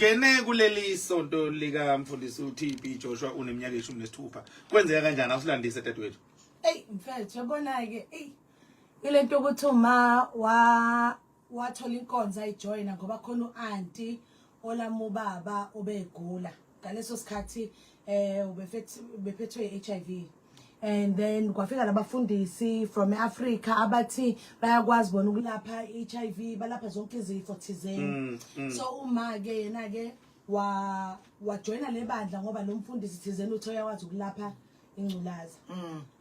ungene kuleli sonto lika mfundisi uTB Joshua uneminyaka 16 kwenzeka kanjani awusilandise dadewethu mfethu yabona ke ilento ukuthi uma wathola inkonzo ayijoyina ngoba khona uanti olamu baba obegula ngaleso sikhathi ubefethwe HIV and then kwafika labafundisi from Africa abathi bayakwazi bona ukulapha HIV balapha zonke izifo thizeni so uma ke yena ke wajoyina lebandla ngoba lo mfundisi thizeni uthe uyakwazi ukulapha ingculaza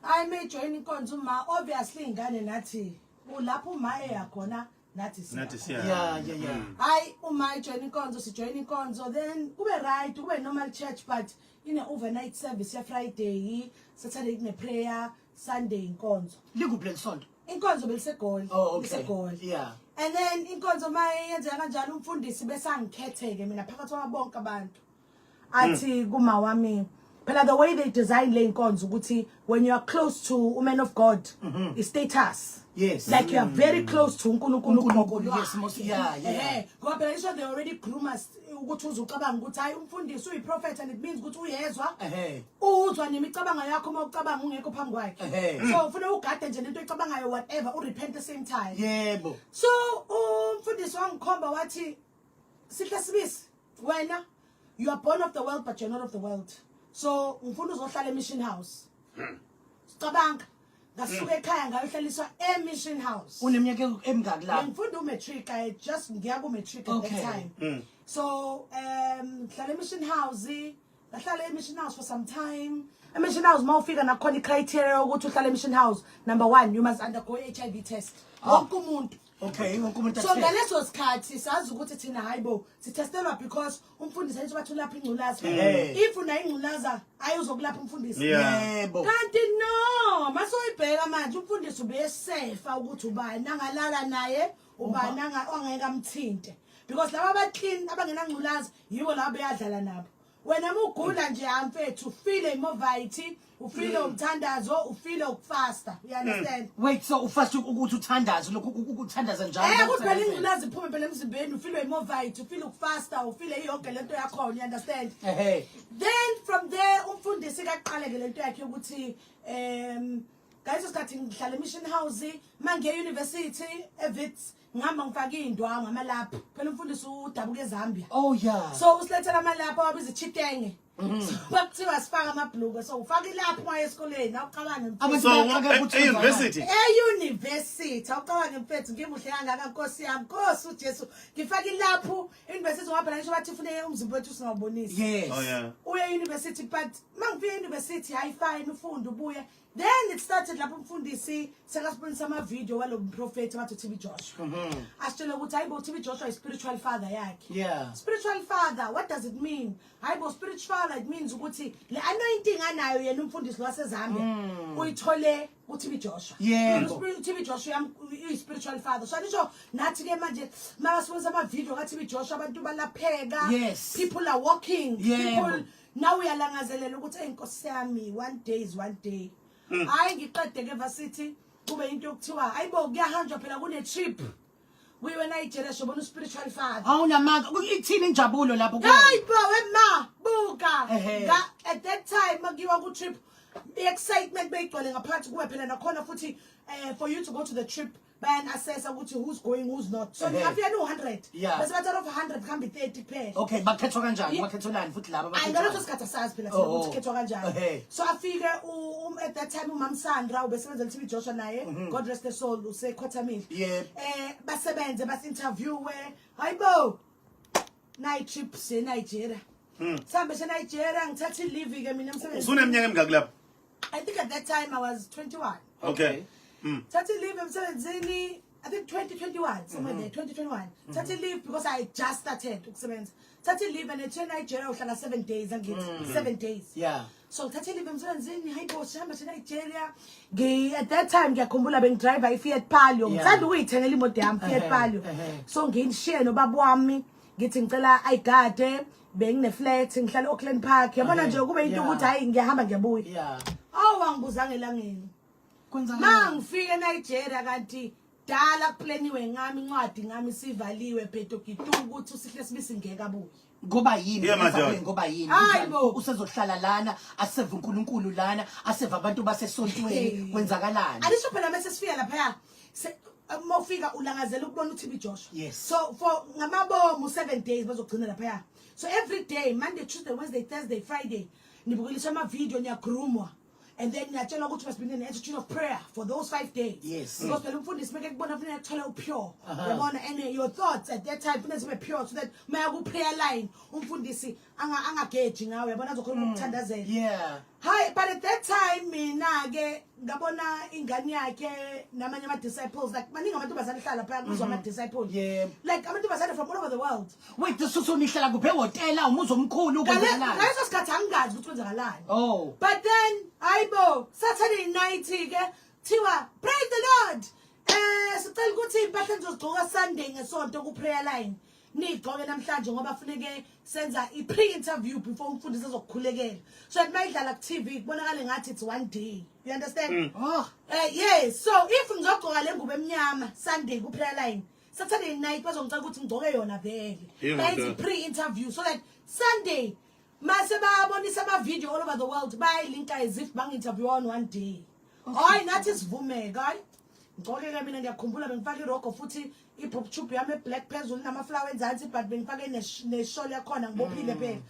I may join inkonzo uma obviously ingane nathi ulapho uma eyakhona nathi yeah hayi uma join inkonzo si join inkonzo then kube right kube normal church but in an overnight service ya Friday Saturday kune prayer Sunday inkonzo likuphi lesonto inkonzo belisegoli lisegoli yeah and then inkonzo mayenzeka kanjalo umfundisi bese angikhetheke mina phakathi kwabonke abantu athi kuma wami phela the way they design le inkonzo ukuthi when you are close to a man of God is status yes like you are very close to uNkulunkulu yes most yeah ngoba phela isho they already groom us ukuthi uzucabanga ukuthi hayi umfundisi uyiprophet and it means ukuthi uyezwa uzwa nemicabango yakho uma ucabanga ungekho phambi kwakhe so ufuna ugade nje lento oyicabangayo whatever urepent the same time yebo so umfundisi wangikhomba wathi sihle sibisi wena you are born of the world but you're not of the world so ngifuna uzohlala emission house sicabanga ngasuka ekhaya ngayohlaliswa emission house uneminyaka emingaki la ngifunda umatric I just ngiya ku matric at that time so ngihlala emission house ngahlala emission house for some time emission house mawufika nakhona icriteria ukuthi uhlala emission house number 1 you must undergo HIV test wonke umuntu okay wonke umuntu so ngaleso sikhathi sazi ukuthi thina hayibo sitestelwa because umfundisi ayithi bathu lapha ingculaza if una ingculaza ayizokulapha umfundisi yebo kanti no masoyibheka manje umfundisi ubesefa ukuthi ubani angalala naye ubani angeke amthinte because laba abaclean abangenangculaza yibo labo bayadlala nabo wena mugula nje amfethu ufile imovite ufile umthandazo ufile ukufasta you understand wait so ufast ukuthi uthandazo lokho ukuthandaza njalo kuphela ingculaza iphume phela emzimbeni ufile imovite ufile ukufasta ufile yonke lento yakho you understand then from there umfundisi kaqaleke lento yakhe ukuthi ngaleso sikhathi ngihlala emission house mange university evits ngihamba ngifaka indwangu amalapha phela umfundisi udabuka eZambia oh yeah so usilethela amalapha wabiza ichitenge bakuthiwa sifaka amabhluku so ufaka ilapha uma esikoleni awuqabanga university university awuqabanga mfethu ngimuhle kangaka Nkosi yami Nkosi uJesu ngifaka ilapha university ngoba phela ngisho bathi ufune umzimba wethu singawubonisi yes oh yeah uya university but mangifika university hayi fine ufunda ubuye then it started lapho umfundisi sekasibonisa ama video walo prophet wathi TB Joshua asitshela ukuthi hayibo TB Joshua is spiritual father yakhe yeah spiritual father what does it mean hayibo spiritual father it means ukuthi le anointing anayo yena umfundisi waseZambia uyithole uTB Joshua yebo TB Joshua is spiritual father so nisho nathi ke manje mabasibonisa ama video kaTB Joshua abantu balapheka people are walking people now uyalangazelela ukuthi enkosi yami one day is one day hayi ngiqede ke varsity kube into yokuthiwa hayibo kuyahanjwa phela kune trip we Nigeria shobona spiritual father awunamanga ithini injabulo lapho hayibo wema buka at that time magiwa ku trip the excitement beyigcwele ngaphansi kuwe phela nakhona futhi for you to go to the trip ban assess ukuthi who's going who's not so ngafika no 100 bese bathatha of 100 kambe 30 kuphela okay bakhethwa kanjani bakhethwelani futhi laba bakhethwa ngaleso sikhathi sazi phela ukuthi khethwa kanjani so afike at that time umam Sandra ubesebenzela TB Joshua naye God rest his soul usekhothamile basebenze basinterviewe hayibo night trip se Nigeria sambe se Nigeria ngithatha leave ke mina emsebenzini usuneminyaka emingaki lapho I think at that time I was 21 okay Thatha leave emsebenzini I think 2021 somewhere there 2021 thatha leave because I just started ukusebenza thatha leave and at Nigeria uhlala 7 days angithi 7 days so thatha leave emsebenzini hayibo sihamba se Nigeria at that time ngiyakhumbula bengidriver iFiat Palio ngithanda ukuyithengela imoto yami Fiat Palio so ngishiye nobaba wami ngithi ngicela ayigade bengine flat ngihlala Auckland Park yabona nje kube into ukuthi hayi ngiyahamba ngiyabuya awangibuzanga elangeni mangifike eNigeria kanti dala kuplaniwe ngami incwadi ngami sivaliwe pheto kitu ukuthi usihle sibisi ngeke abuye ngoba yini Yeah, madoda. emva ngoba yini Hayi bo. usezohlala lana aseva uNkulunkulu lana aseva abantu basesontweni kwenzakalani Alisho phela mase sifika lapha mawufika ulangazela ukubona uTB Joshua. Yes. So for ngamabomu 7 days bazogcina lapha. So every day, Monday, Tuesday, Wednesday, Thursday, Friday, nibukeliswa ama video niyagrumwa. And then ngiyatshela ukuthi must be an attitude of prayer for those 5 days. Yes. Because phela umfundisi make kubona kufanele ukuthola upure. Yabona, and your thoughts at that time kufanele zibe pure so that maya ku prayer line umfundisi angageji ngawe yabona azokhuluma ukuthandazela. yeah Hi, but at that time mina ke ngabona ingane yakhe namanye ama disciples like maningi amantombazane hlala phaya kuzwa ama disciples. Yeah. Like amantombazane from all over the world. wait so nihlala kuphe hotela umuzi omkhulu ukwenzakalani Ngaleso sikhathi angazi ukuthi kwenzakalani. oh But then ayibo Saturday night ke thiwa praise the Lord. Sicela ukuthi impahla ngizogcoka Sunday ngesonto ku prayer line. Nigcoke namhlanje ngoba funeke senza i-pre-interview before umfundisi ezokukhulekela. So at mayidlala ku TV kubonakala ngathi it's one day. You understand? oh Yes. So if ngizogcoka le ngubo emnyama Sunday ku prayer line, Saturday night bazongicela ukuthi ngigcoke yona vele. Yeah, That's okay. pre-interview so that Sunday mase babonisa ama video all over the world bayilinka as if bang-interview on one day. Hayi nathi sivumeka hayi. Ngicela ke mina ngiyakhumbula bengifaka irogo futhi ibhook tube yami eblack phezulu namaflower enzansi but bengifake ne-shawl yakhona ngibophile phela.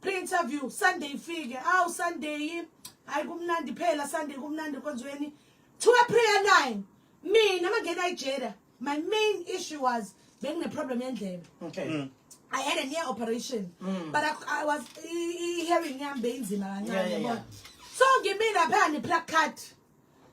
Pre-interview Sunday ifike. Aw Sunday hayi kumnandi phela Sunday kumnandi konzweni. To a prayer line. Mina mangena eJeda. My main issue was bengine problem yendlebe. okay I had a near operation, but I was hearing yambe inzima kancane Yeah. yabona. So ngimi lapha ne placard.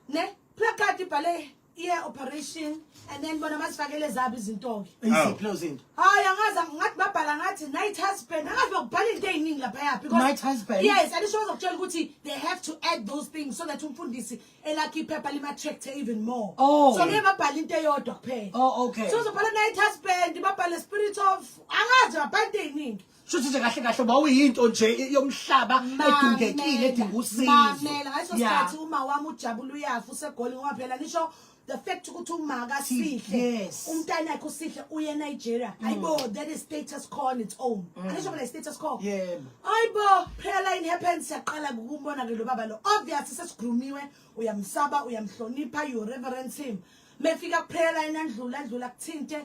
Ne? Placard ibhale ear operation and then bona masifakele zabo izinto ke. easy closing Hayi angaza ngathi babhala ngathi night husband. Angazi ukubhala into eziningi lapha yapi because Night husband? Yes, and isho ukutshela ukuthi they have to add those things so that umfundisi elakhi iphepha lima tractor even more. Oh. So ngeke babhala into eyodwa kuphela. oh okay So uzobhala night husband, babhala spirit of angazi babhala into eziningi. shuthi nje kahle kahle bawuyinto nje yomhlaba edungekile edinga usizo Mamela ngaso Yeah. sikhathi uma wami ujabula uyafa usegoli ngoba phela nisho the fact ukuthi uma akasihle Yes. umntana wakhe usihle uye Nigeria ayibo that is status quo on its own anisho phela status quo Yebo. ayibo prayer line happens yaqala ukumbona ke lo baba lo obviously sesigrumiwe uyamsaba uyamhlonipha you reverence him mefika prayer line andlula kuthinte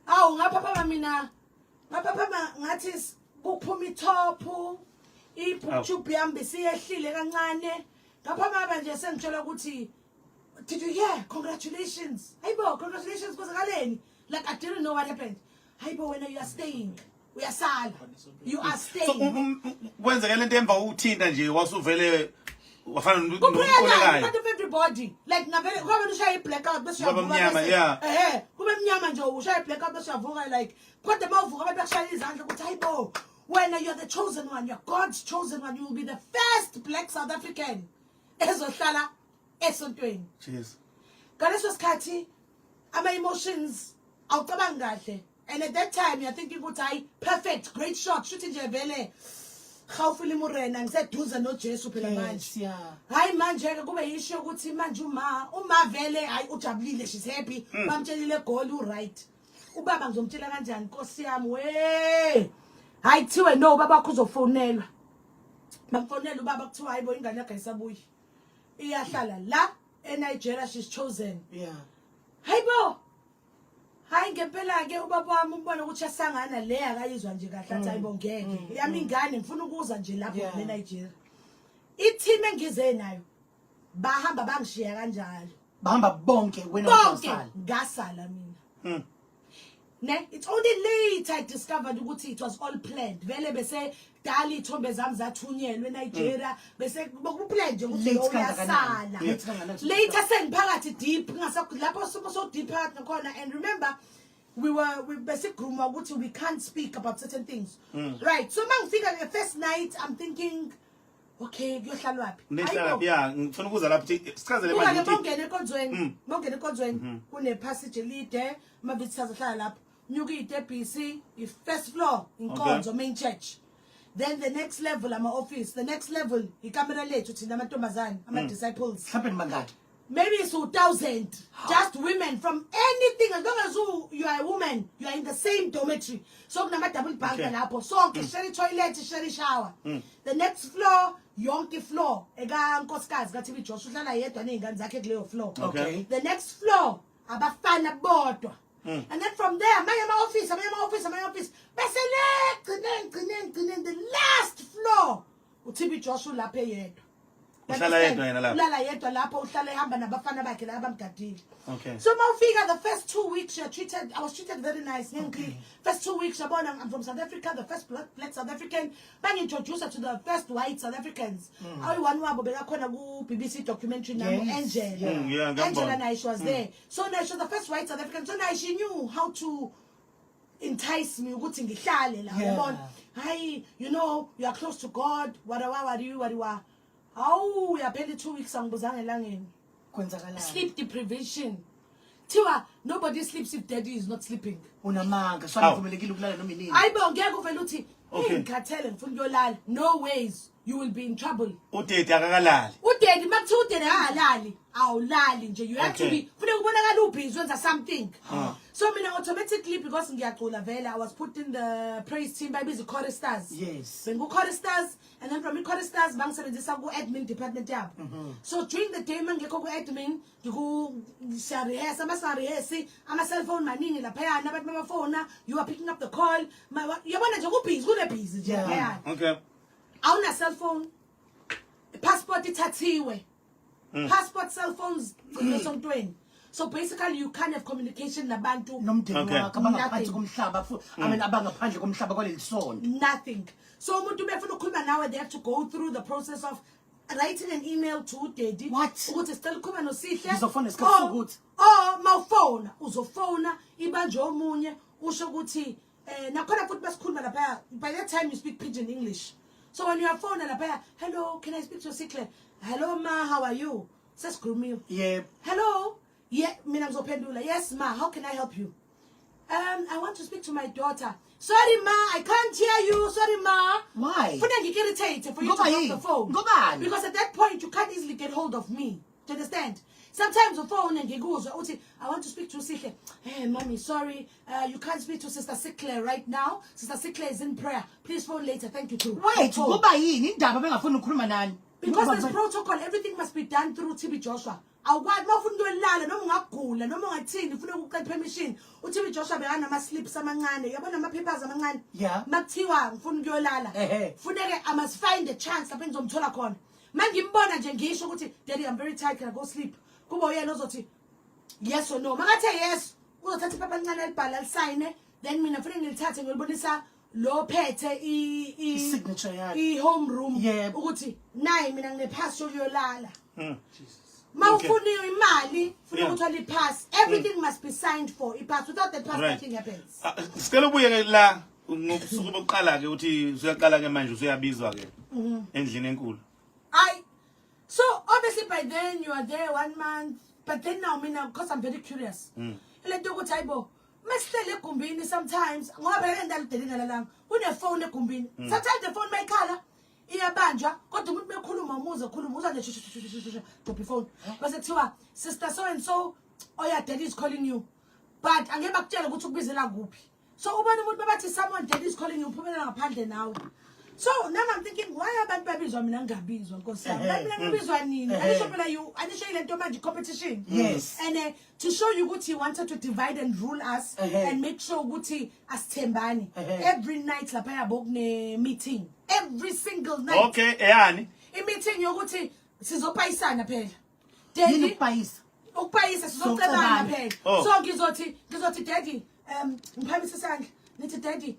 awu ngapha mina ngapha ngathi kuphuma itop ibhook tube yami siyehlile kancane ngapha manje nje sengitshela ukuthi did you hear congratulations hayibo congratulations kwezakaleni like I didn't know what happened hayibo when you are staying uyasala you are So staying kwenzeka lento emva ukuthinta nje wasuvele wafana kuphela not of everybody like ngavele ngoba ushaya i-blackout bese Ngoba mnyama, yeah. kube mnyama nje ushaya i-blackout bese uyavuka like kodwa mawuvuka abantu bakushaya izandla ukuthi hayibo when you're the chosen one you're God's chosen one you will be the first black South African ezohlala esontweni Cheers. ngaleso sikhathi ama emotions awucabangi kahle and at that time you're thinking ukuthi hayi perfect great shot shuthi nje vele khawufile imurena ngiseduze noJesu phela manje yeah hayi manje ke kube yisho ukuthi manje uma vele hayi ujabulile she's happy bamtshelile goal u right ubaba ngizomtshela kanjani Nkosi yami we hayi kuthiwe no baba kuzofonelwa bamfonela ubaba kuthiwa hayibo ingane yakhe ayisabuyi iyahlala la eNigeria she's chosen yeah hayibo hayi ngempela ke ubaba wami umbona ukuthi yasangana le akayizwa nje kahle athi hayibo ngeke yami ingane ngifuna ukuza nje lapho Yeah. eNigeria i-team engize nayo bahamba bangishiya kanjalo bahamba bonke wena bonke uqasala ngasala mina ne it's only late I discovered ukuthi it was all planned vele bese dali ithombe zami zathunyelwe eNigeria bese bokuplanned nje ukuthi Late lo kangakanani? uyasala Late kangakanani? later sengiphakathi deep lapho so deep phakathi khona and remember we besigruma ukuthi we can't speak about certain things right so mangifika the first night I'm thinking okay kuyohlalwa phi Nehlala yeah ngifuna ukuza lapho sichazele Kuba manje bongena enkonzweni bongena enkonzweni kune passage elide mabithaza hlala lapho nyuka idebhisi i-first floor inkonzo main church then the next level ama office the next level ikamera lethu thina amantombazane ama disciples mhlawumbe bangaki maybe it's 2,000, just women from anything, as long as you are a woman, you are in the same dormitory. So kunama double bunk lapho, so share toilet, share shower. The next floor, yonke floor, ega nkosikazi ka TV Joshua uhlala yedwa nezingane zakhe kuleyo floor. Okay. The next floor, abafana bodwa. And then from there, my office. Bese le the last floor, uTB Joshua lapha yedwa. Uhlala yedwa yena lapha. Uhlala yedwa lapho uhlala ehamba nabafana bakhe la abamgadile. Okay. So mawufika the first 2 weeks I was treated very nice. Okay. First 2 weeks I'm from South Africa, the first black South African. Bang introduced her to the first white South Africans. One wabo bekakhona ku BBC documentary name Angel. Yeah, Angela and she was there. So now she was the first white South African. So now she knew how to entice me ukuthi ngihlale la. Yabona. Hi, you know, you are close to God. What you are. Awu uyaphela 2 weeks angibuzanga elangeni. Kwenzakalani? Sleep deprivation. Tiwa, nobody sleeps if daddy is not sleeping. Unamanga, so anivumelekile ukulala noma inini. Ayibo ngeke uvela uthi ngikhathele ngifuna ukuyolala. No ways, you will be in trouble. Udade akakalali. Udade makuthiwa udade akalali, awulali nje. You have to be funeka ubonakala ubhizi wenza something. So mina automatically because ngiyacula vela I was put in the praise team by busy choristers. Yes. Bengu choristers and then from the choristers bangisebenzisa ku admin department yabo. So during the day mangekho ku admin ngiku rehearse ama cell phone maningi lapha yana abantu bamafona you are picking up the call yabona nje kubhizi kunebhizi nje yeah. Okay. Awuna cell phone passport ithathiwe. Passport cell phones sontweni. So basically you can't have communication nabantu nomndeni wakho abangaphansi komhlaba futhi abangaphandle komhlaba kwaleli sonto. Nothing. So umuntu befuna ukukhuluma nawe they have to go through the process of writing an email to daddy. What? Ukuthi sicela ukukhuluma noSihle. Uzofona isikhathi sokuthi. Mawufona uzofona ibanje omunye usho ukuthi nakhona futhi basikhuluma lapha by that time you speak pidgin English. So when you are phone lapha hello can I speak to Sihle? Hello ma how are you? Sesikhuluma. Yeah. Hello? Yeah, mina ngizophendula. Yes ma, how can I help you? I want to speak to my daughter. Sorry ma, I can't hear you. Sorry ma. Why? For you to drop the phone. Because at that point you can't easily get hold of me. Do you understand? Sometimes the phone and ngikuzwa I want to speak to Sihle. Hey mommy, sorry. You can't speak to Sister Sihle right now. Sister Sihle is in prayer. Please phone later. Thank you too. Wait, ngoba yini indaba bengafuni ukukhuluma nani? Because there's protocol, everything must be done through TB Joshua. Awukwazi mawufuna ukuyolala noma ungagula noma ungathini ufuna ukuqala permission uTB Joshua bekana ama slips amancane yabona ama papers amancane makuthiwa ngifuna ukuyolala funeke I must find a chance lapho ngizomthola khona mangimbona nje ngisho ukuthi daddy I'm very tired can I go sleep kuba uyena ozothi yes or no makathe yes uzothatha iphepha elincane elibhala lisign then mina funeke ngilithathe ngilibonisa lo phethe signature yakhe I home room ukuthi nayi mina ngine pass yokuyolala Mawufuniwe imali funa ukuthola ipass everything must be signed for ipass without the pass nothing happens. Sicela ubuye la ngobusuku bokuqala ke uthi usuyaqala ke manje usuyabizwa ke endlini enkulu. So obviously by then you are there 1 month but then now mina because I'm very curious. Lento ukuthi hayibo masihlele egumbini sometimes ngoba beke ndalidela lalanga une phone egumbini. Sometimes the phone mayikhala iyabanjwa kodwa umuntu bekhuluma umuze khuluma uza nje drop your phone bese kuthiwa sister so and so oya daddy is calling you but angeke bakutshela ukuthi ukubizela kuphi so ubona umuntu babathi someone daddy is calling you uphumela ngaphandle nawe so now I'm thinking why abantu babizwa mina ngingabizwa nkosi yami mina ngibizwa nini anisho phela you anisho ile nto manje competition yes and to show you ukuthi he wanted to divide and rule us and make sure ukuthi asithembani every night lapha yabo kune meeting every single night Okay eyani meeting yokuthi sizopayisana phela yini ukupayisa sizocebana phela so ngizothi daddy ngiphamise isandla nithi daddy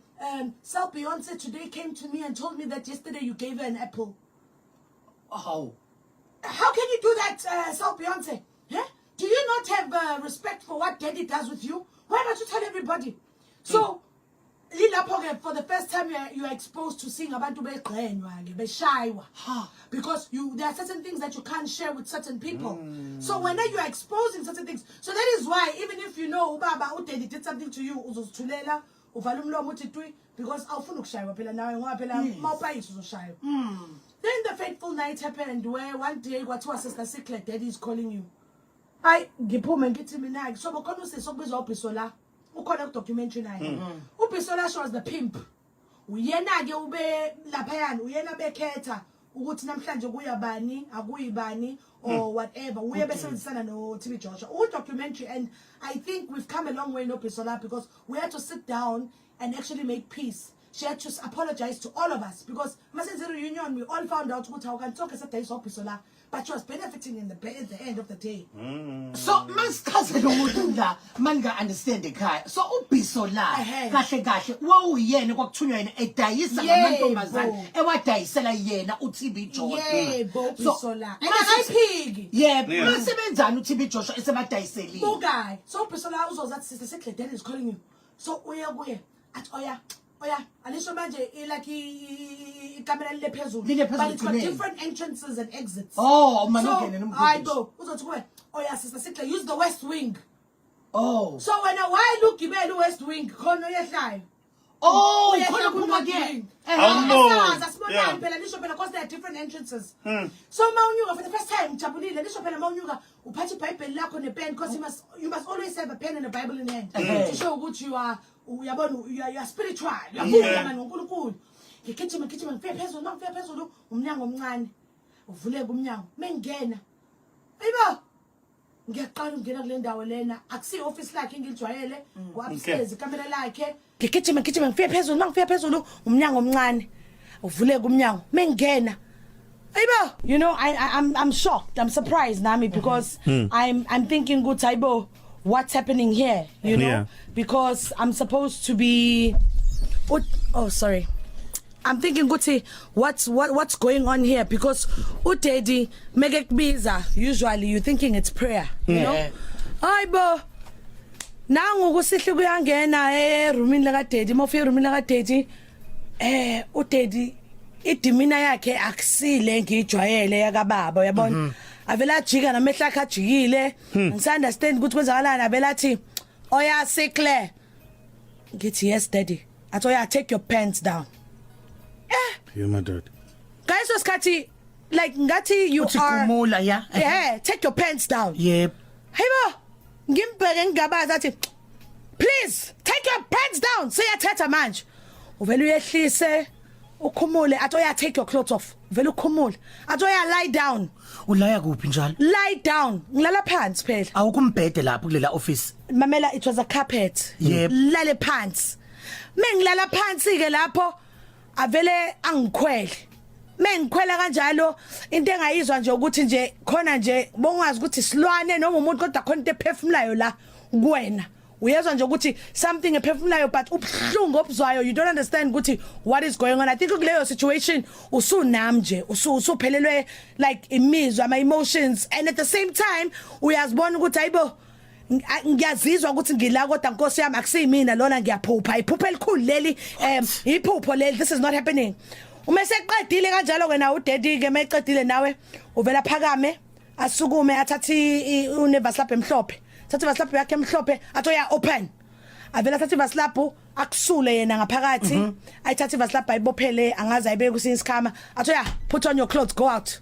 Sal Beyonce today came to me and told me that yesterday you gave her an apple. Oh. How can you do that, Sal Beyonce? Huh? Do you not have respect for what daddy does with you? Why don't you tell everybody? So, for the first time you are exposed to seeing abantu beqhenywa because there are certain things that you can't share with certain people. So when you are exposing certain things, so that is why even if you know ubaba udaddy did something to you, uzozithulela uvala umlomo uthi twi because awufuna ukushaywa phela nawe ngoba phela mawupayisa uzoshaywa. Then the fateful night happened where one day kwathiwa Sister Sihle daddy is calling you. Hayi ngiphume ngithi mina so bokhona usisi okubizwa uBisola ukhona ku documentary naye uBisola shows the pimp uyena ke ube lapha yana uyena bekhetha ukuthi namhlanje kuyabani akuyibani or whatever uye besebenzisana no TB Joshua documentary and I think we've come a long way no Bisola because we had to sit down and actually make peace. She had to apologize to all of us because Masenzi reunion we all found out how can talk as a day so Bisola but she was benefiting at the end of the day. So masichaze lo muntu la manga understand ekhaya. So uBisola kahle wawuyena kwakuthunywa yena edayisa ngamantombazane ewadayisela yena uTB Joshua. Yebo Bisola. Akayiphiki. Yebo masebenzana uTB Joshua esebadayiseli. Bukai. So Bisola uzozathi sister secretary is calling you. So uye kuye athi oya alisho manje like ikamera lile phezulu but it's got different entrances and exits. Oh man so ungene nomkhulu. I go uzothi kuwe oya sister secretary use the west wing. Oh so wena why look gibela west wing khona uyehlayo. Oh khona kuma ke asibonani phela lisho phela because there are different entrances. So mawunyuka for the first time jabulile lisho phela mawunyuka uphatha iBhayibheli lakho nepen because you must always have a pen and a Bible in hand to show ukuthi you are spiritual uyabona manje uNkulunkulu ngigijima ngifike phezulu umnyango omncane uvuleke umnyango mengena ayibo ngiyaqala ungena kule ndawo lena akusi office lakhe engilijwayele upstairs ikamera lakhe ngigijima ngifike phezulu umnyango omncane uvuleke umnyango mengena ayibo you know I'm shocked I'm surprised nami because I'm thinking ukuthi ayibo what's happening here you know because I'm supposed to be sorry I'm thinking ukuthi what's going on here because uDaddy make kubiza usually you thinking it's prayer you know hayibo nangu kusihle kuyangena eroomini la kaDaddy mofika eroomini la kaDaddy uDaddy idimina yakhe akusile ngijwayele yakababa uyabona avela ajika namehla akhe ajikile ngisunderstand ukuthi kwenzakalana avela athi oya sikle ngithi yes daddy athi oya take your pants down you my dad guys wasikhathi like ngathi you are kumula take your pants down yep hayibo ngimbheke ngigabaza athi please take your pants down siyathetha manje uvela uyehlise ukhumule athi oya take your clothes off vele ukhumule athi oya lie down ulaya kuphi njalo lie down ngilala phansi phela awukumbhede lapho kulela office mamela it was a carpet lale phansi mengilala phansi ke lapho avele angikhwele mengikhwela kanjalo into engayizwa nje ukuthi nje khona nje bongazi ukuthi silwane noma umuntu kodwa khona into ephefumulayo la kuwena uyezwa nje ukuthi something ephefumulayo but ubhlungu obuzwayo you don't understand ukuthi what is going on I think kuleyo situation usunami nje usuphelelwe like imizwa ama emotions and at the same time uyazibona ukuthi ayibo ngiyazizwa ukuthi ngila kodwa Nkosi yami akusiyimina lona ngiyaphupha iphupho elikhulu leli iphupho leli this is not happening uma seqedile kanjalo ke na uDaddy ke mayeqedile nawe uvela phakame asukume athathi unevaslap emhlophe thatha vaslap yakhe emhlophe athi oya open avela thatha vaslap akusule yena ngaphakathi ayithatha vaslap ayibophele angaze ayibeke kusinye isikhama athi oya put on your clothes go out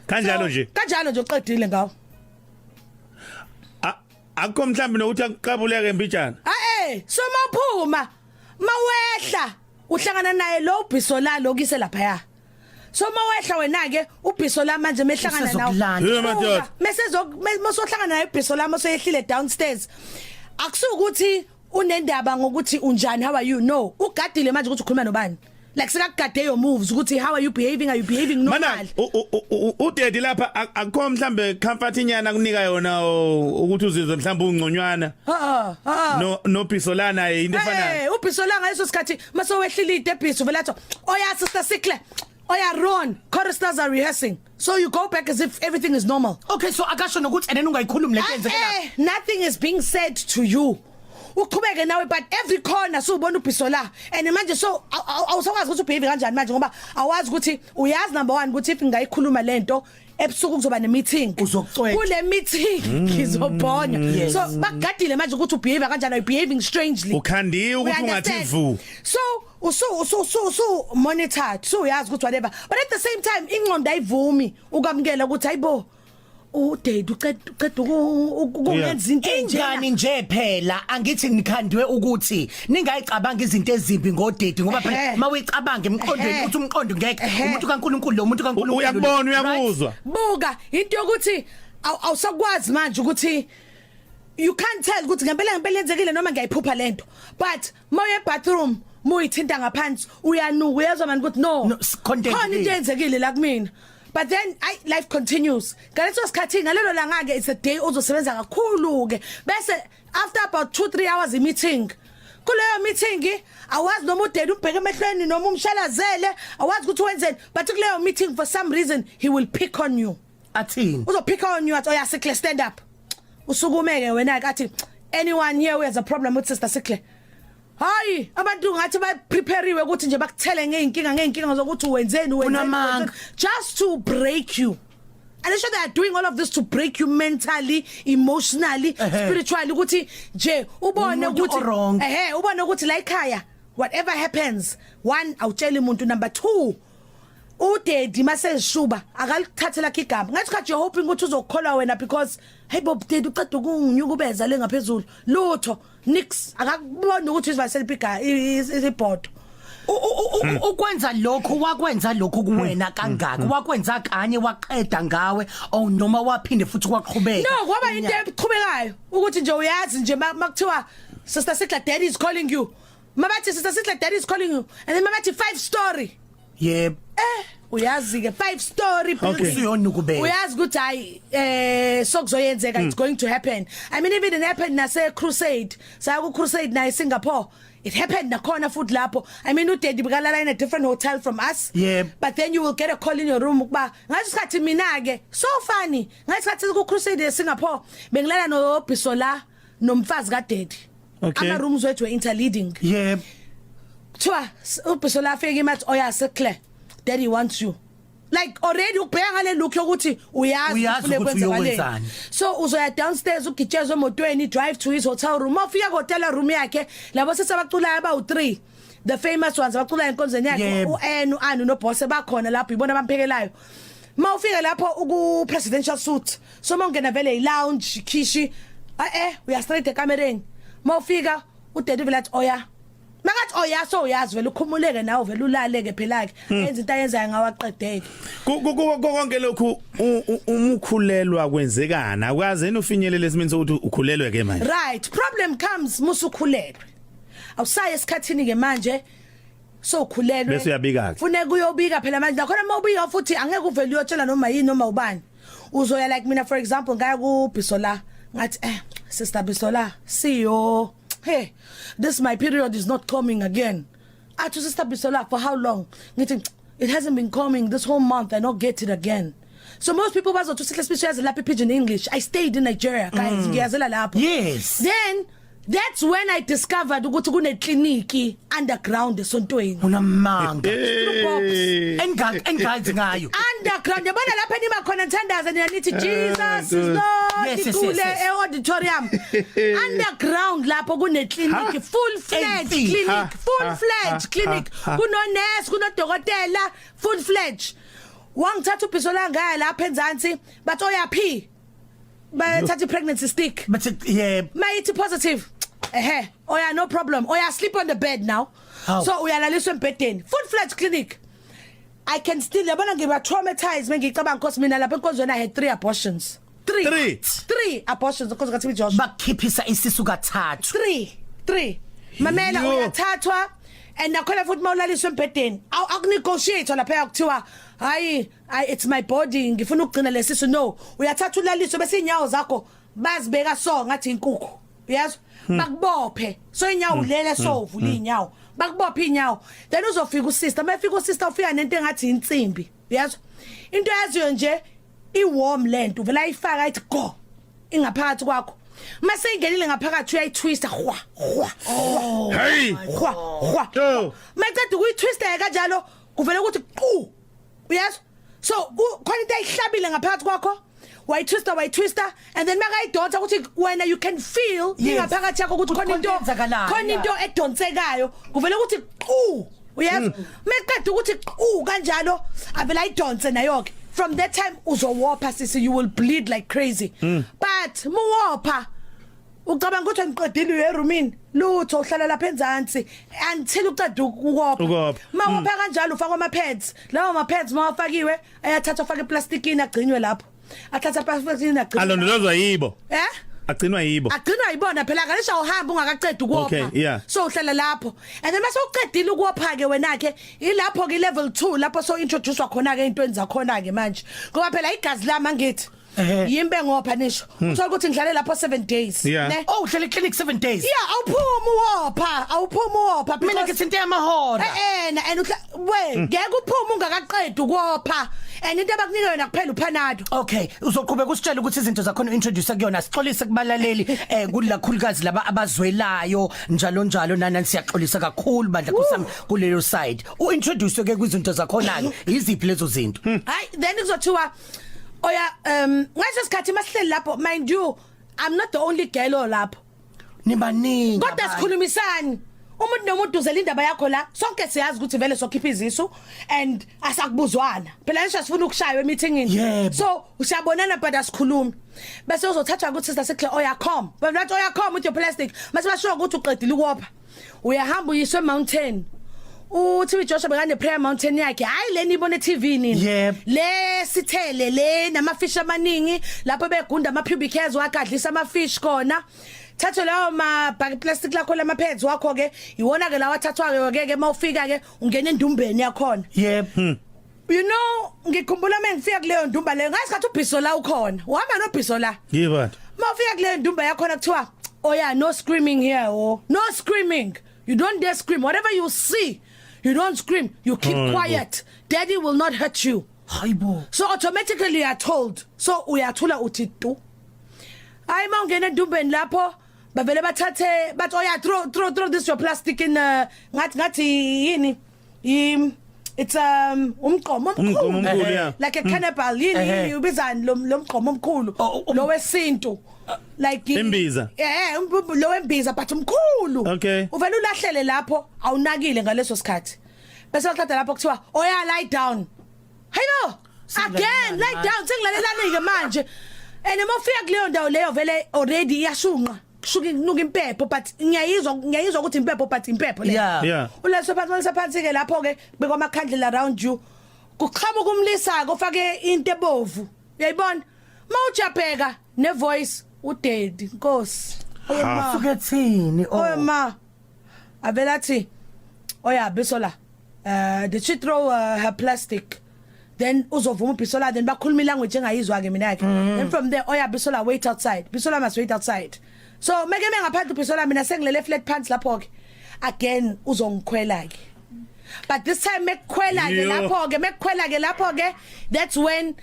kanjalo nje uqedile ngawo akho mhlambe nokuthi akuqabuleke mbijana so maphuma mawehla uhlangana naye lo uBisola lokise lapha ya so mawehla wena ke uBisola manje mehlangana nawe mesohlangana naye uBisola moseyehlile downstairs akusukuthi unendaba ngokuthi unjani how are you no ugadile manje ukuthi ukhuluma nobani like sekagade your moves ukuthi how are you behaving normal uDaddy lapha akho mhlambe comfort inyana kunika yona ukuthi uzizwe mhlambe ungconywana no Bisola naye into efanayo uBisola ngayiso sikhathi masowehlile idebhiso vela athi oya sister Sikle oya Ron choristers are rehearsing so you go back as if everything is normal okay so akasho nokuthi and ungayikhulumi lentenzeke nothing is being said to you uqhubeke nawe but every corner subona uBisola and manje so awusakwazi ukuthi ubehave kanjani manje ngoba awazi ukuthi uyazi number 1 ukuthi if ngayikhuluma lento ebusuku kuzoba nemeeting kule meeting ngizobhonya so bagadile manje ukuthi ubehave kanjani you behaving strangely ukhandiwe ukuthi ungathi vu so so monitored so uyazi ukuthi whatever but at the same time ingqondo ayivumi ukamkela ukuthi ayibo Udade uqeda ukungenza into ingane nje phela angithi nikhandwe ukuthi ningayicabanga izinto ezimbi ngodade ngoba phela mawuyicabanga emqondweni uthi umqondo ngeke umuntu kaNkuluNkulu lo muntu kaNkuluNkulu uyakubona uyakuzwa buka into yokuthi awusakwazi manje ukuthi you can't tell ukuthi ngempela yenzekile noma ngiyayiphupha lento but moye bathroom muyithinta ngaphansi uyanuka uyezwa manje ukuthi no khona into yenzekile la kumina. But then life continues. Ngaleso sikhathi ngalelo langa ke it's a day ozosebenza kakhulu ke bese after about 2-3 hours meeting kuleyo meeting awazi noma udede ubheke emehlweni noma umshalazele awazi ukuthi wenzeni but kuleyo meeting for some reason he will pick on you. Athini Uzo pick on you athi oyasikhle stand up. Usukumeke wena athi anyone here who has a problem with Sister Sikhle. Hayi abantu ngathi ba prepariwe ukuthi nje bakuthele ngeinkinga zokuthi wenzeni just to break you. And they are doing all of this to break you mentally, emotionally, spiritually ukuthi nje ubone ukuthi ubone ukuthi la ekhaya whatever happens one awutshela umuntu number 2 udedi maseshuba akalithathela igama ngathi khathi you're hoping ukuthi uzokholwa wena because hey Bob dedi uqeda ukunginyukubeza le ngaphezulu lutho nix akakubona ukuthi isivaseli bigger isibhodo ukwenza lokho wakwenza lokho kuwena kangaka wakwenza kanye waqeda ngawe or noma waphinde futhi kwaqhubeka no kwaba into eqhubekayo ukuthi nje uyazi nje makuthiwa Sister Sikhle daddy is calling you mabathi Sister Sikhle daddy is calling you and then mabathi 5 story yebo uyazi ke 5 story usiyona ukubeka uyazi ukuthi hayi sokuzoyenzeka it's going to happen. I mean even it happened nase crusade saya ku crusade na eSingapore it happened nakhona futhi lapho. I mean udedi bikalala in a different hotel from us but then you will get a call in your room ukuba ngasikhathi mina ke so funny ngasikhathi ku crusade eSingapore bengilala no Bisola nomfazi kaDedi ama rooms wethu were interleading Twa uBisola afike imathi oyasikhle Daddy wants you like already ukubheka ngale look yokuthi uyazi ufune kwenzakaleni so uzoya downstairs ugijezwe emotweni drive to his hotel room ufika ku hotel room yakhe labo sesabaculayo aba u3 the famous ones abacula enkonzweni yakhe uAnu no boss bakhona lapho ibona bamphekelayo mawufika lapho uku presidential suite so mongena vele lounge kishi uya straight ekamereni mawufika uDaddy vele athi oya Mangathi oyaso uyazi vele ukhumuleke nawe vele ulaleke phela ke enza into ayenzayo ngawaqedeke konke lokhu umukhulelwa kwenzekana akwazi ufinyelela esimini sokuthi ukhulelwe ke manje right problem comes musukhulelwe awusaye esikhathini ke manje so ukhulelwe bese uyabika ke funeka uyobika phela manje nakhona mawubika futhi angeke uvele uyotshela noma yini noma ubani uzoya like mina for example ngaya ku Bisola ngathi Sister Bisola siyo hey this my period is not coming again to Sister Bisola for how long ngithi it hasn't been coming this whole month I not get it again so most people bazo to Sihle speech yazi lapha pidgin English I stayed in Nigeria guys ngiyazela lapho yes then that's when I discovered ukuthi kune clinic underground esontweni unamanga engazi ngayo underground yabona lapha nima khona nthandaza nithi Jesus is Lord ikule auditorium underground lapho kune clinic full fledged clinic kuno nurse kuno dokotela full fledged wangithatha uBisola ngaya lapha eNzansi bathi oyaphi bathatha pregnancy stick but mayithi positive oya no problem oya sleep on the bed now so uyalaliswa embedeni full fledged clinic I can still yabona ngiba traumatized mengicabanga because mina lapha enkonzweni I had 3 abortions 3 abortions because ngathi Josh bakhiphisa isisu kathathu 3 mamela uyathathwa and nakhona futhi mawulaliswa embedeni akunegotiate lapha kuthiwa hayi it's my body ngifuna ukugcina lesisu no uyathatha ulaliswa bese inyawo zakho bazibeka so ngathi inkukhu uyazwa bakubophe so inyawo lele so uvula inyawo bakubophe inyawo then uzofika usister mayifika usister ufika nento engathi insimbi uyazwa into yaziyo nje iwarm land uvela ayifaka ayithi go ingaphakathi kwakho mase ingenile ngaphakathi uyayitwista khwa hey khwa mayiceda ukuyitwista kanjalo kuvela ukuthi qhu uyazwa so khona into ayihlabile ngaphakathi kwakho wayitwista and then makayidonsa ukuthi wena you can feel ingaphakathi yakho ukuthi khona into edonsekayo kuvela ukuthi qhu uyazwa meqeda ukuthi qhu kanjalo avela idonse nayo ke from that time uzowopha sisi you will bleed like crazy but muwopha ucabanga ukuthi ngiqedile eroomini lutho uhlala lapha enzansi until uqeda ukopha mawopha kanjalo ufaka ama pads lawo ama pads mawafakiwe ayathatha ufake eplasticini agcinywe lapho athatha plasticini agcinywe alondolozwa yibo agcinwa yibona phela kalisha uhamba ungakaqedi ukopha so uhlala lapho and then mase uqedile ukopha ke wena ke ilapho ke level 2 lapho so introducewa khona ke intweni zakhona ke manje ngoba phela igazi lami angithi yimbe ngopha nisho uthola ukuthi ngidlale lapho 7 days ne uhlele clinic 7 days awuphuma uwopha mina ngithi into yamahora and we ngeke uphuma ungakaqedi ukopha and into abakunika yona kuphela uPanado okay uzoqhubeka usitshela ukuthi izinto zakho introduce kuyona sixolise kubalaleli kulakhulukazi laba abazwelayo njalo nana siyaxolisa kakhulu bandla kusami kulelo side uintroduce ke kwizinto zakho nake iziphi lezo zinto hayi then kuzothiwa oya ngasesikhathi masihleli lapho mind you I'm not the only girl lapho nibaningi kodwa sikhulumisani umuntu nomuntu uzela indaba yakho la sonke siyazi ukuthi vele sokhipha izisu and asakubuzwana phela nje sifuna ukushaywa emeetingini so usiyabonana but asikhulumi bese uzothathwa ukuthi sister Sikhle oya come bathi oya come with your plastic mase basho ukuthi uqedile ukopha uyahamba uyiswe mountain uthi Joshua bekane prayer mountain yakhe hayi leni ibone TV nini le sithele le namafish amaningi lapho begunda ama pubic hairs wakadlisa amafish kona thathe lawo ma plastic lakho lama pads wakho ke iwona ke lawa thathwa ke mawufika ke ungena endumbeni yakhona you know ngikhumbula mengifika kuleyo ndumba leyo ngasikhathi ubhiso la ukhona uhamba nobhiso la mawufika kuleyo ndumba yakhona kuthiwa oh yeah no screaming here no screaming you don't dare scream whatever you see you don't scream you keep quiet daddy will not hurt you hayibo so automatically you are told so uyathula uthi tu hayi mawungena endumbeni lapho bavele bathathe bathi oh yeah throw this your plastic in ngathi yini it's umqomo omkhulu like a cannibal yini ubizani lo mqomo omkhulu lo wesintu like imbiza lo wembiza but umkhulu okay uvela ulahlele lapho awunakile ngaleso sikhathi bese uqeda lapho kuthiwa oh yeah lie down hayibo again lie down sengilalelani ke manje and mawufika kuleyo ndawo leyo vele already iyashunqa kushuka nuka impepho but ngiyayizwa ukuthi impepho but impepho le uleso phansi ke lapho ke bekwa amakhandlela around you kuqhamuka umlisa ko ufake into ebovu uyayibona mawujabheka ne voice udedi Nkosi Sukethini ma avela thi oya bisola did she throw her plastic then uzovuma uBisola then bakhuluma language engayizwa ke mina ke and from there oya Bisola wait outside Bisola must wait outside so meke ngaphandle uBisola mina sengilele flat pants lapho ke again uzongikhwela ke but this time mekukhwela ke lapho ke that's when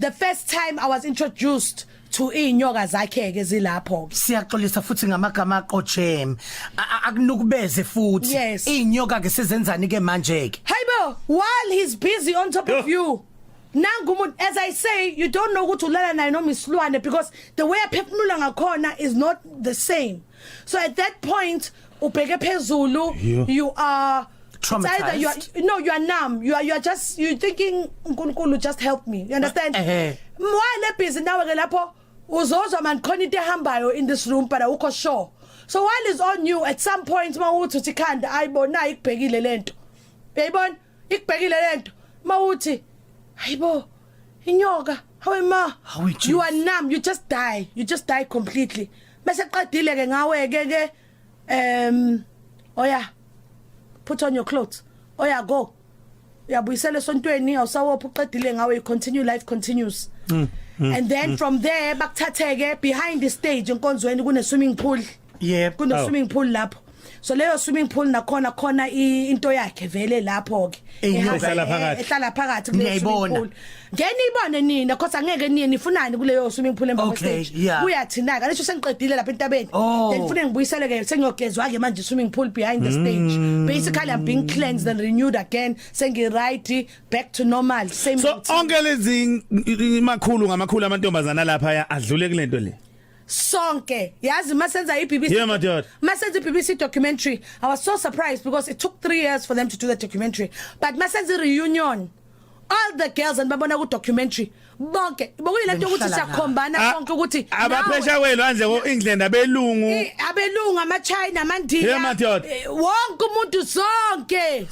the first time I was introduced to inyoka zakhe ke zilapho siyaxolisa futhi ngamagama aqojem akunukubeze futhi inyoka ke sizenzani ke manje ke hayibo while he's busy on top of you nangu as I say you don't know ukuthi ulala naye noma isilwane because the way aphefumula ngakhona is not the same so at that point ubheke phezulu you are traumatized you are numb you are just you thinking uNkulunkulu just help me you understand while busy nawe ke lapho uzozwa man khona into ehambayo in this room but awukho sure so while it's on you at some point mawuthi uthi khanda ayibona ikubhekile lento uyayibona ikubhekile lento mawuthi hayibo inyoka hawe ma you are numb you just die completely bese qedile ke ngawe ke oya put on your clothes oya go uyabuyisela esontweni awusawopha uqedile ngawe continue life continues and then from there bakuthatheke behind the stage enkonzweni kune swimming pool kune swimming pool lapho so leyo swimming pool nakhona khona into yakhe vele lapho ke ehlala phakathi kule swimming pool ngenibone nina because angeke niye nifunani kuleyo swimming pool emva stage kuyathinaka lesho sengiqedile lapha entabeni then ngifune ngibuyisele ke sengiyogezwa ke manje swimming pool behind the stage basically I'm being cleansed and renewed again sengi right back to normal same so onke lezi makhulu ngamakhulu amantombazana lapha adlule kulento le sonke yazi masenza iBBC masenza iBBC documentary I was so surprised because it took 3 years for them to do the documentary but masenza reunion all the girls and babona ku documentary bonke bokuyilento ukuthi siyakhombana bonke ukuthi abaphesha kwelwandle ko England abelungu ama-China amandiya wonke umuntu sonke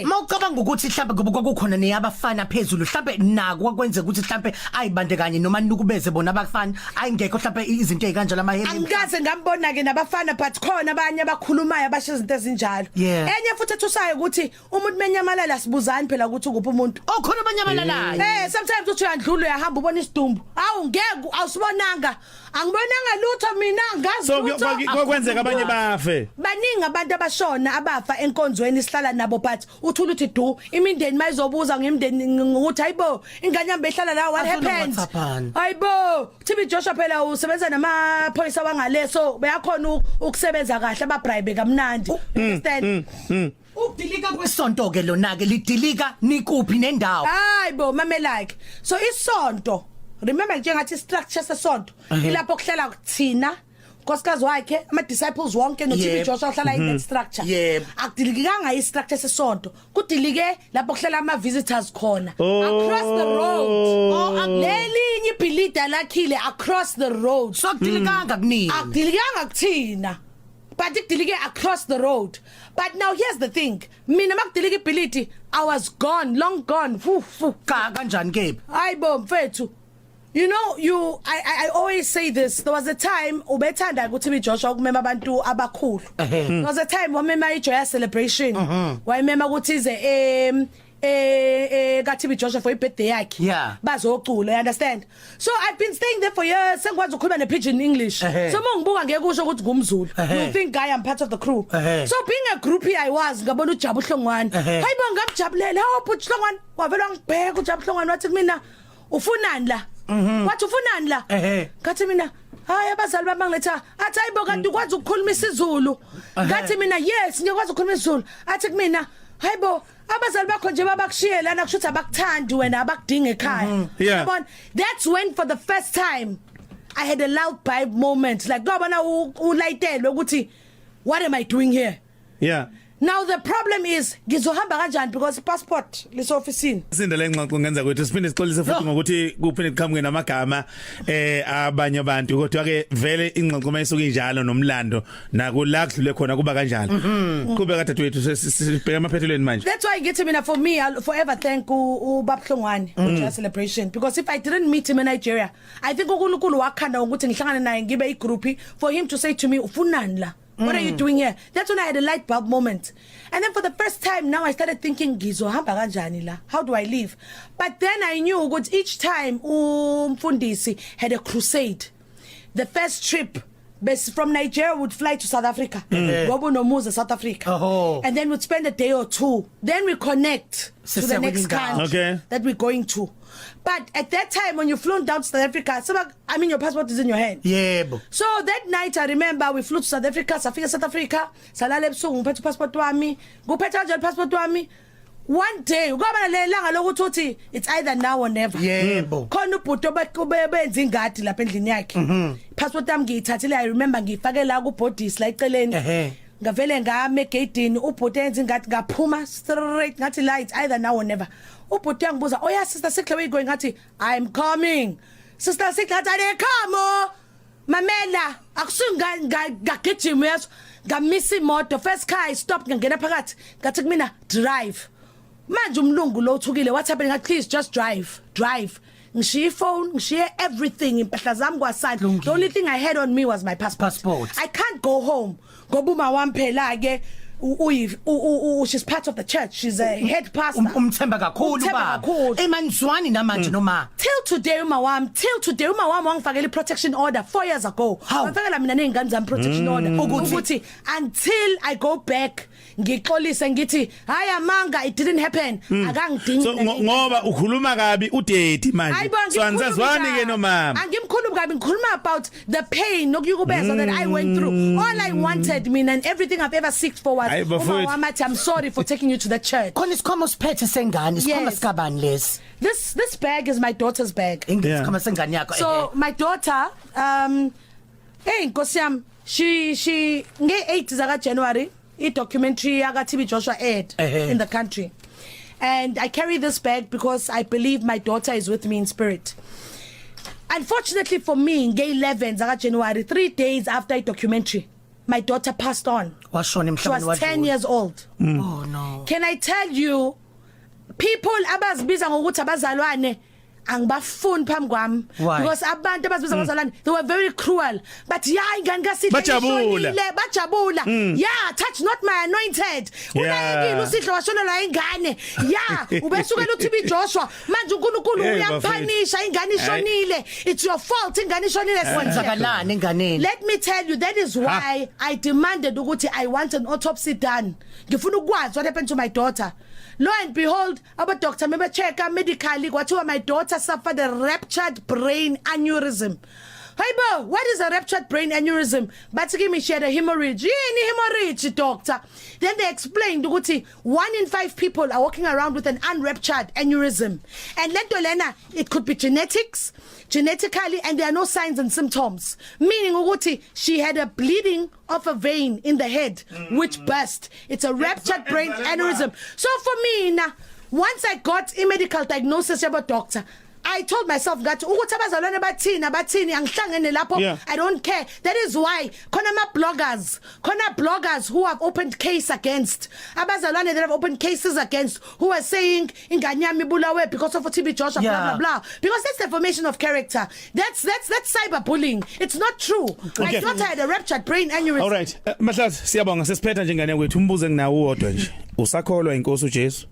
mawucabanga ukuthi mhlambe ngoba kwakukhona neyabafana phezulu mhlambe nako kwakwenza ukuthi mhlambe ayibandekanye noma nikubeze bona abafana ayingekho mhlambe izinto ezikanjalo amaheli angikaze ngambona ke nabafana but khona abanye abakhulumayo abasho izinto ezinjalo enye futhi ethusayo ukuthi umuntu menyamalala sibuzani phela ukuthi ukuphi umuntu khona abanyamalalayo sometimes uthi uyandlula uyahamba ubona isidumbu ngeke awusibonanga angibonanga lutho mina ngazi so kokwenzeka abanye bafe baningi abantu abashona abafa enkonzweni sihlala nabo but uthula uthi du imindeni mayizobuza ngemndeni ukuthi hayibo ingane yami behlala la what happened hayibo TB Joshua phela usebenza namaphoyisa wangaleso bayakhona ukusebenza kahle ababribe kamnandi understand ukudilika kwesonto ke lona ke lidilika nikuphi nendawo hayibo mamelike so isonto remember njengathi structure sesonto ilapho kuhlala kuthina nkosikazi wakhe ama disciples wonke no TB Joshua uhlala in that structure akudilikanga istructure sesonto kudilike lapho kuhlala ama visitors khona across the road lelinye ibhilida lakhile across the road so kudilikanga kunini akudilikanga kuthina but ikudilike across the road but now here's the thing mina makudilike ibhilidi I was gone long gone kanjani ke hayibo mfethu you know I always say this there was a time ubethanda ukuthi TB Joshua ukumema abantu abakhulu there was a time wamema iJoy celebration wayemema ukuthi ize ka TB Joshua for birthday yakhe bazocula you understand so I've been staying there for years sengikwazi ukukhuluma ne pidgin English so mongibuka ngeke kusho ukuthi ngumZulu you think I am part of the crew so being a groupie I was ngabona uJabu Hlongwane hayibo ngamjabulela but Hlongwane wavela ngibheka uJabu Hlongwane wathi mina ufunani la wathi ufunani la ngathi mina hayi abazali bami bangiletha athi hayibo kanti ukwazi ukukhuluma isiZulu ngathi mina yes ngiyakwazi ukukhuluma isiZulu athi kumina hayibo abazali bakho nje babakushiye lana kushuthi abakuthandi wena abakudinga ekhaya yabona that's when for the first time I had a loud vibe moment like ngabona ulayitelwe ukuthi what am I doing here now the problem is ngizohamba kanjani because passport lise officeini sindele ngxoxo ngenza kwethu siphinde sixolise futhi ngokuthi kuphinde kuqhamuke namagama abanye abantu kodwa ke vele ingxoxo mayisuka injalo nomlando nakula kudlule khona kuba kanjalo kube kade wethu sibheka amaphethelweni manje that's why ngithi mina for me I'll forever thank uBaba Hlongwane for celebration because if I didn't meet him in Nigeria I think uNkulunkulu wakhanda ukuthi ngihlangane naye ngibe igroup for him to say to me ufunani la what are you doing here? That's when I had a light bulb moment. And then for the first time now I started thinking ngizohamba kanjani la? How do I live? But then I knew ukuthi each time Mfundisi had a crusade. The first trip from Nigeria would fly to South Africa. Gobo Nomuza, South Africa. And then we'd spend a day or two. Then we connect to the next country that we're going to. But at that time when you flown down to South Africa, I mean your passport is in your hand. So that night I remember we flew to South Africa, safika South Africa, salale ebusuku ngiphethe passport wami, nguphethe kanjani passport wami. One day ukubana lelanga lokuthi it's either now or never. Khona ubhuti obenza ingadi lapha endlini yakhe. Passport yami ngiyithathile I remember ngifake la ku bodies la eceleni. Ngavele ngame egedini ubhuti enza ingadi ngaphuma straight ngathi la it's either now or never. Ubhuti yangibuza oh yeah sister Sikhle where you going ngathi I'm coming. Sister Sikhle ngathi come mamela akusingagijima yaso ngamisa imoto first car I stopped ngangena phakathi ngathi kumina drive manje umlungu lo uthukile what's happening please just drive ngishiya phone ngishiya everything impahla zami kwasandla the only thing I had on me was my passport I can't go home ngoba uma wami phela ke she's part of the church she's a head pastor umthemba kakhulu baba emanzwani namanje noma till today uma wami wangifakela protection order 4 years ago wafakela mina nezingane zami protection order ukuthi until I go back ngixolise ngithi hayi amanga it didn't happen akangidingi so ngoba ukhuluma kabi udedi manje so anzazwani ke nomama angimkhulumi kabi ngikhuluma about the pain nokuyukubeza that I went through all I wanted mina and everything I've ever seeked for was I'm sorry for taking you to the church khona isikhoma siphethe sengane isikhoma sikabani lesi this bag is my daughter's bag isikhoma sengane yakho so my daughter Nkosi yami she nge 8 zaka January documentary yaka TB Joshua aired in the country and I carry this bag because I believe my daughter is with me in spirit. Unfortunately for me, in 11 January, 3 days after a documentary, my daughter passed on. She was 10 years old. Oh no. Can I tell you, people abazibiza ngokuthi abazalwane angibafuni phambi kwami because abantu abazibiza ngozalwane they were very cruel, but ingane kaSihle bajabula touch not my anointed unayekile uSihle washonela ingane ubesukela uTB Joshua manje uNkulunkulu uyaphanisha ingane ishonile, it's your fault ingane ishonile kwenzakalani enganeni. Let me tell you, that is why I demanded ukuthi I want an autopsy done. Ngifuna ukwazi what happened to my daughter. Lo and behold, our doctor maybe check medically kwathiwa my daughter suffered a ruptured brain aneurysm. Hey bo, what is a ruptured brain aneurysm? But give me she had a hemorrhage. Hemorrhage, doctor. Then they explained ukuthi 1 in 5 people are walking around with an unruptured aneurysm. And lentolena, it could be genetically, and there are no signs and symptoms. Meaning ukuthi she had a bleeding of a vein in the head which burst. It's a ruptured brain aneurysm. So for me now, once I got a medical diagnosis about doctor, I told myself that ukuthi abazalwane bathini angihlangene lapho, I don't care. That is why khona bloggers who have opened case against abazalwane that have opened cases against, who are saying ingane yami ibulawe because of TB Joshua blah blah blah, because that's defamation of character. That's cyberbullying. It's not true. My daughter had a ruptured brain aneurysm. All right, Mahlazi siyabonga sesiphetha njengane kwethu umbuzo enginawo wodwa nje. Usakholwa inkosi uJesu?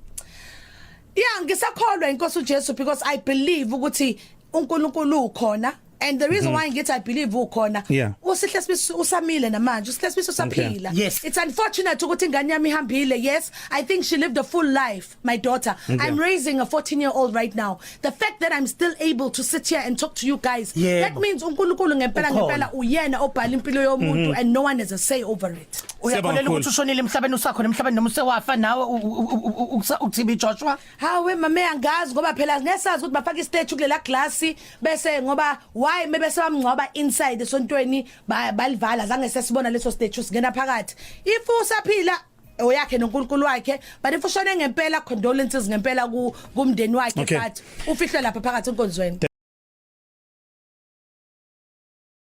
Ngisakholwa inkosi uJesu because I believe ukuthi uNkulunkulu ukhona, and the reason why I believe ukhona uSihle Sibisi usamile namanje, uSihle Sibisi usaphila. Yes, it's unfortunate ukuthi ingane yami ihambile. Yes, I think she lived a full life, my daughter. I'm raising a 14-year-old right now. The fact that I'm still able to sit here and talk to you guys, that means uNkulunkulu ngempela uyena obhala impilo yomuntu and no one has a say over it. Uyakholela ukuthi ushonile emhlabeni usakho nemhlabeni nomuse wafa nawe uTB Joshua? Hawe mama angazi ngoba phela ngesazi ukuthi bafaka istage kulela glass bese ngoba why maybe sebamngcoba inside esontweni balivala zange sesibona leso stage usingena phakathi. If usaphila oyakhe noNkulunkulu wakhe, but if ushone ngempela condolences ngempela kumndeni wakhe, but ufihle lapha phakathi enkonzweni.